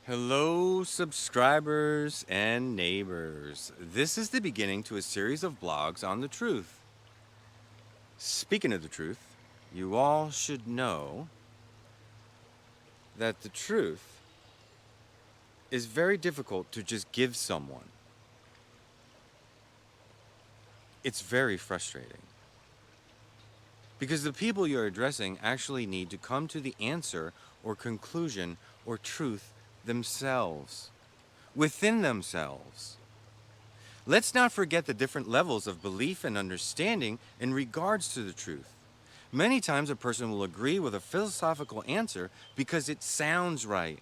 Hello, subscribers and neighbors. This is the beginning to a series of blogs on the truth. Speaking of the truth, you all should know that the truth is very difficult to just give someone. It's very frustrating because the people you're addressing actually need to come to the answer or conclusion or truth themselves, within themselves. Let's not forget the different levels of belief and understanding in regards to the truth. Many times a person will agree with a philosophical answer because it sounds right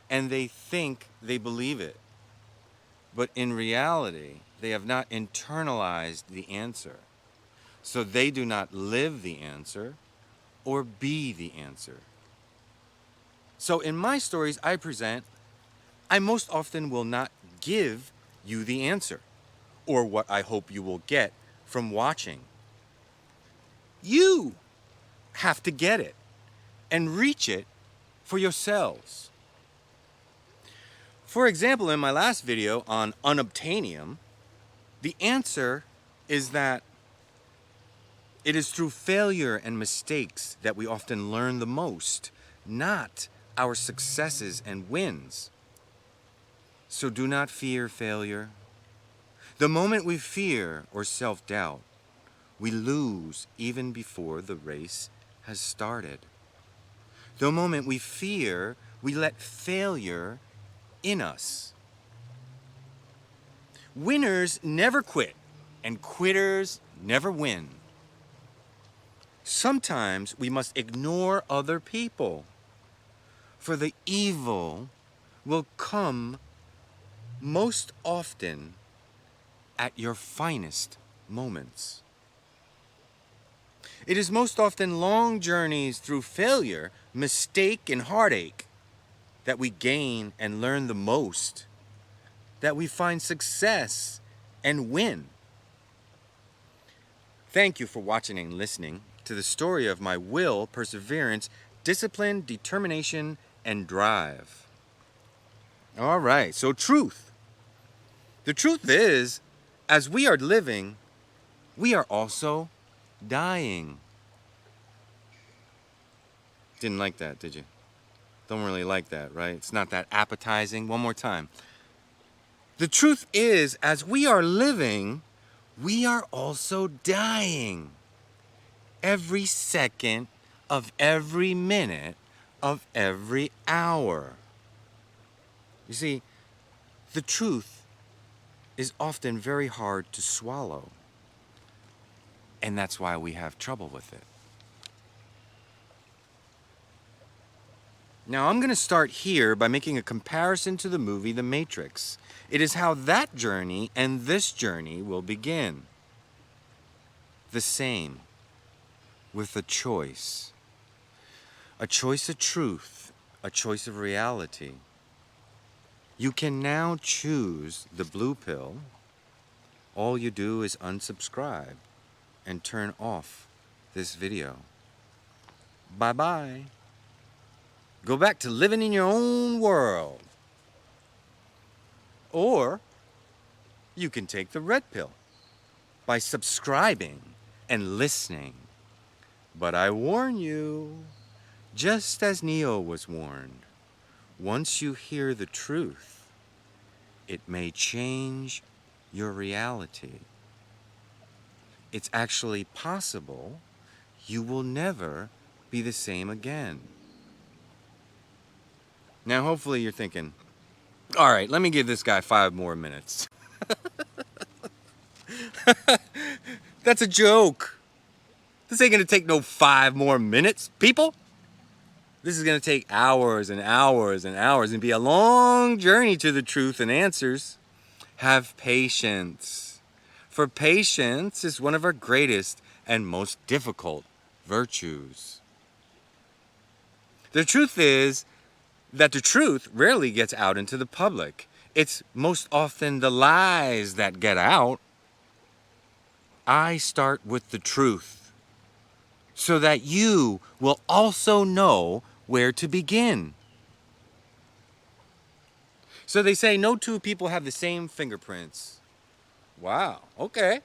and they think they believe it. But in reality, they have not internalized the answer. So they do not live the answer or be the answer. So in my stories I present, I most often will not give you the answer or what I hope you will get from watching. You have to get it and reach it for yourselves. For example, in my last video on unobtainium, the answer is that it is through failure and mistakes that we often learn the most, not our successes and wins. So do not fear failure. The moment we fear or self-doubt, we lose even before the race has started. The moment we fear, we let failure in us. Winners never quit, and quitters never win. Sometimes we must ignore other people, for the evil will come most often at your finest moments. It is most often long journeys through failure, mistake, and heartache that we gain and learn the most, that we find success and win. Thank you for watching and listening to the story of my will, perseverance, discipline, determination, and drive. All right, so truth. The truth is, as we are living, we are also dying. Didn't like that, did you? Don't really like that, right? It's not that appetizing. One more time. The truth is, as we are living, we are also dying. Every second of every minute of every hour. You see, the truth is often very hard to swallow, and that's why we have trouble with it. Now, I'm going to start here by making a comparison to the movie The Matrix. It is how that journey and this journey will begin. The same, with a choice. A choice of truth, a choice of reality. You can now choose the blue pill. All you do is unsubscribe and turn off this video. Bye-bye. Go back to living in your own world. Or you can take the red pill by subscribing and listening. But I warn you, just as Neo was warned, once you hear the truth, it may change your reality. It's actually possible you will never be the same again. Now, hopefully you're thinking, all right, let me give this guy 5 more minutes. That's a joke. This ain't gonna take no 5 more minutes, people. This is gonna take hours and hours and hours and be a long journey to the truth and answers. Have patience. For patience is one of our greatest and most difficult virtues. The truth is that the truth rarely gets out into the public. It's most often the lies that get out. I start with the truth so that you will also know where to begin. So they say no two people have the same fingerprints. Wow, okay.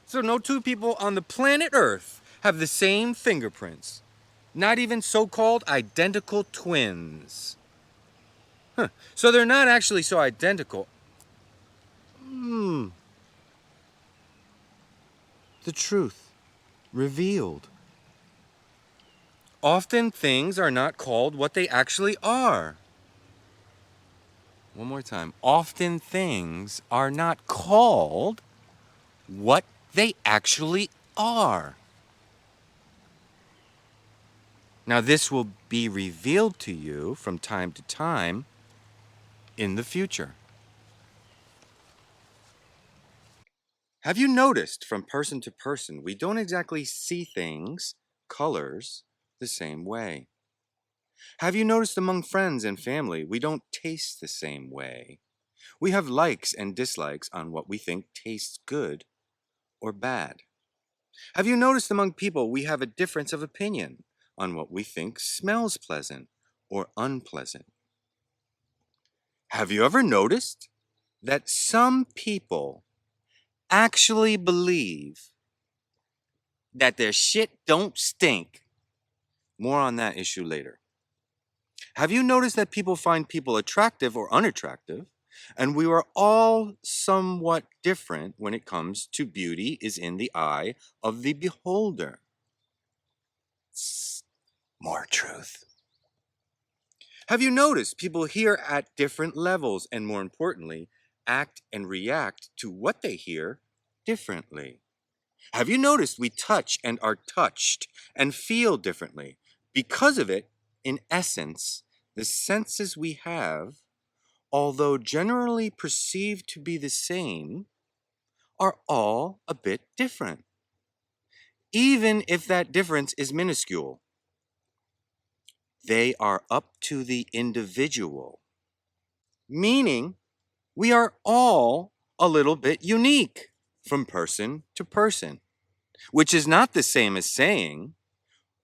So no two people on the planet Earth have the same fingerprints. Not even so-called identical twins. So they're not actually so identical. The truth revealed. Often things are not called what they actually are. One more time. Often things are not called what they actually are. Now, this will be revealed to you from time to time in the future. Have you noticed from person to person, we don't exactly see things, colors, the same way? Have you noticed among friends and family, we don't taste the same way? We have likes and dislikes on what we think tastes good or bad. Have you noticed among people, we have a difference of opinion on what we think smells pleasant or unpleasant? Have you ever noticed that some people actually believe that their shit don't stink? More on that issue later. Have you noticed that people find people attractive or unattractive? And we are all somewhat different when it comes to beauty is in the eye of the beholder. More truth. Have you noticed people hear at different levels and, more importantly, act and react to what they hear differently? Have you noticed we touch and are touched and feel differently? Because of it, in essence, the senses we have, although generally perceived to be the same, are all a bit different, even if that difference is minuscule. They are up to the individual, meaning we are all a little bit unique from person to person, which is not the same as saying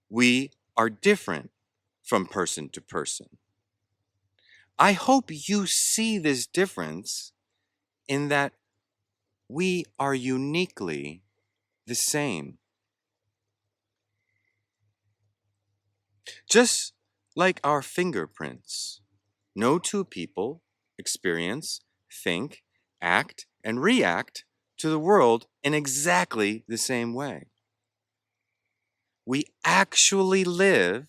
we are different from person to person. I hope you see this difference in that we are uniquely the same. Just like our fingerprints, no two people experience, think, act, and react to the world in exactly the same way. We actually live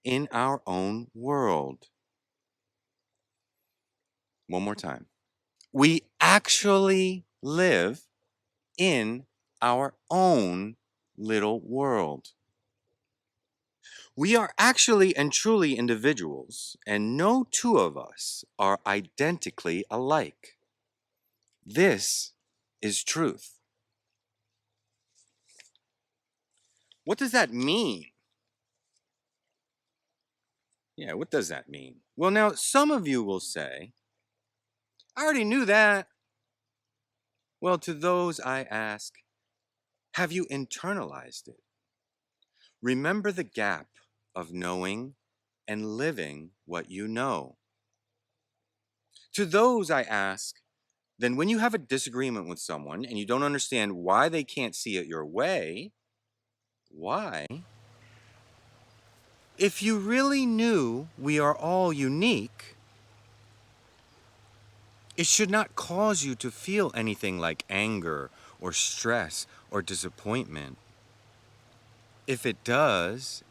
in our own world. One more time. We actually live in our own little world. We are actually and truly individuals, and no two of us are identically alike. This is truth. What does that mean? Yeah, what does that mean? Well, now, some of you will say, I already knew that. Well, to those I ask, have you internalized it? Remember the gap of knowing and living what you know. To those I ask, then when you have a disagreement with someone and you don't understand why they can't see it your way, why? If you really knew we are all unique, it should not cause you to feel anything like anger or stress or disappointment. If it does,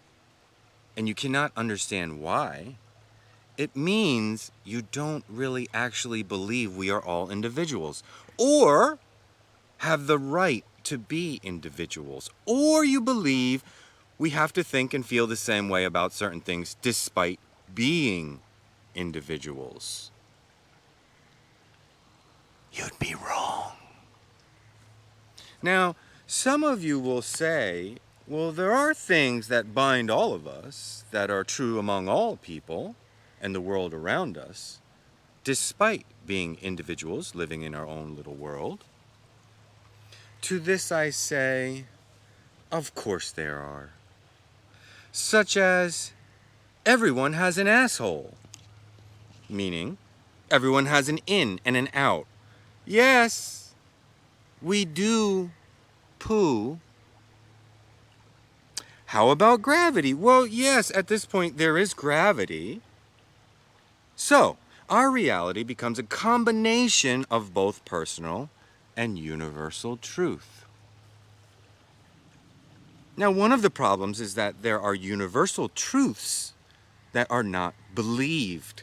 and you cannot understand why, it means you don't really actually believe we are all individuals, or have the right to be individuals, or you believe we have to think and feel the same way about certain things despite being individuals. You'd be wrong. Now, some of you will say, well, there are things that bind all of us that are true among all people and the world around us, despite being individuals living in our own little world. To this I say, of course there are. Such as everyone has an asshole, meaning Everyone has an in and an out. Yes, we do poo. How about gravity? Well, yes, at this point there is gravity. So, our reality becomes a combination of both personal and universal truth. Now, one of the problems is that there are universal truths that are not believed,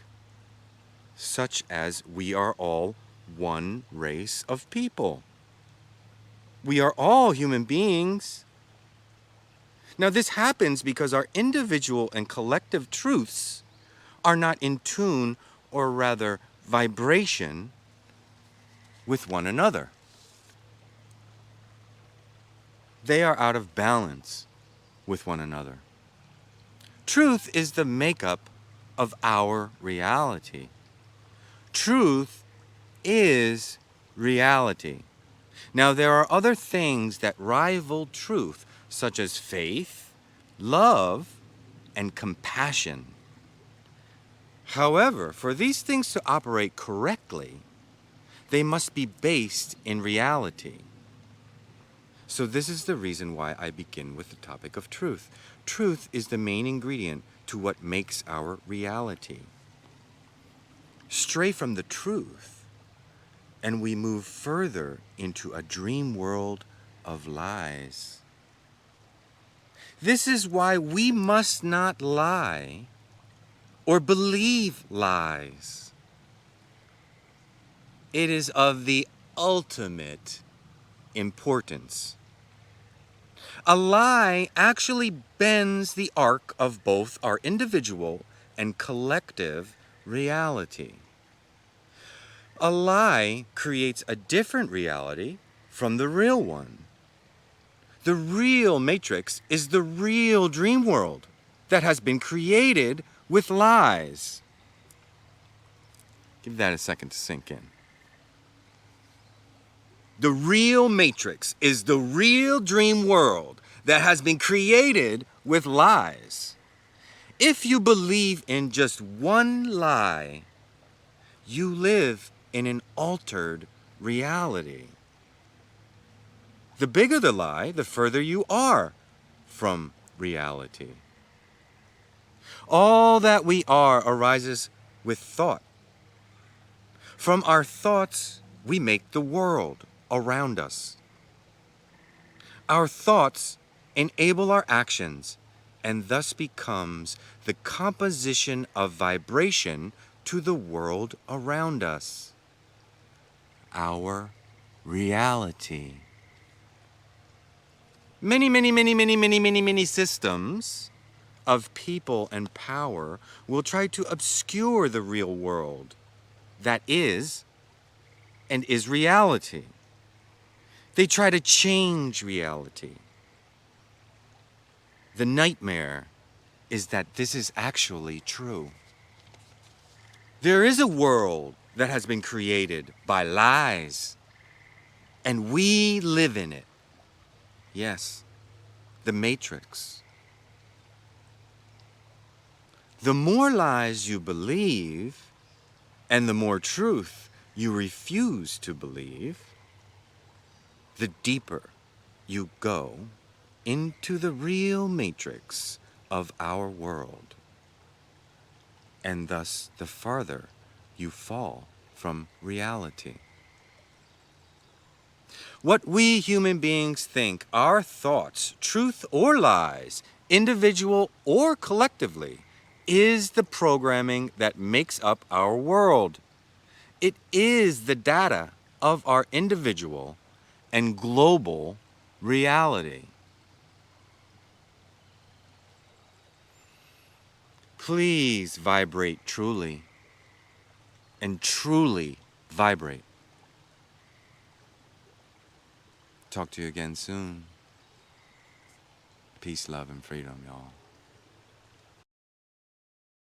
such as we are all one race of people. We are all human beings. Now, this happens because our individual and collective truths are not in tune, or rather, vibration with one another. They are out of balance with one another. Truth is the makeup of our reality. Truth is reality. Now, there are other things that rival truth, such as faith, love, and compassion. However, for these things to operate correctly, they must be based in reality. So this is the reason why I begin with the topic of truth. Truth is the main ingredient to what makes our reality. Stray from the truth, and we move further into a dream world of lies. This is why we must not lie or believe lies. It is of the ultimate importance. A lie actually bends the arc of both our individual and collective reality. A lie creates a different reality from the real one. The real matrix is the real dream world that has been created with lies. Give that a second to sink in. The real matrix is the real dream world that has been created with lies. If you believe in just one lie, you live in an altered reality. The bigger the lie, the further you are from reality. All that we are arises with thought. From our thoughts, we make the world around us. Our thoughts enable our actions and thus becomes the composition of vibration to the world around us. Our reality. Many systems of people and power will try to obscure the real world that is and is reality. They try to change reality. The nightmare is that this is actually true. There is a world that has been created by lies, and we live in it. Yes, the matrix. The more lies you believe, and the more truth you refuse to believe, the deeper you go into the real matrix of our world, and thus the farther you fall from reality. What we human beings think, our thoughts, truth or lies, individual or collectively, is the programming that makes up our world. It is the data of our individual and global reality. Please vibrate truly, and truly vibrate. Talk to you again soon. Peace, love, and freedom, y'all.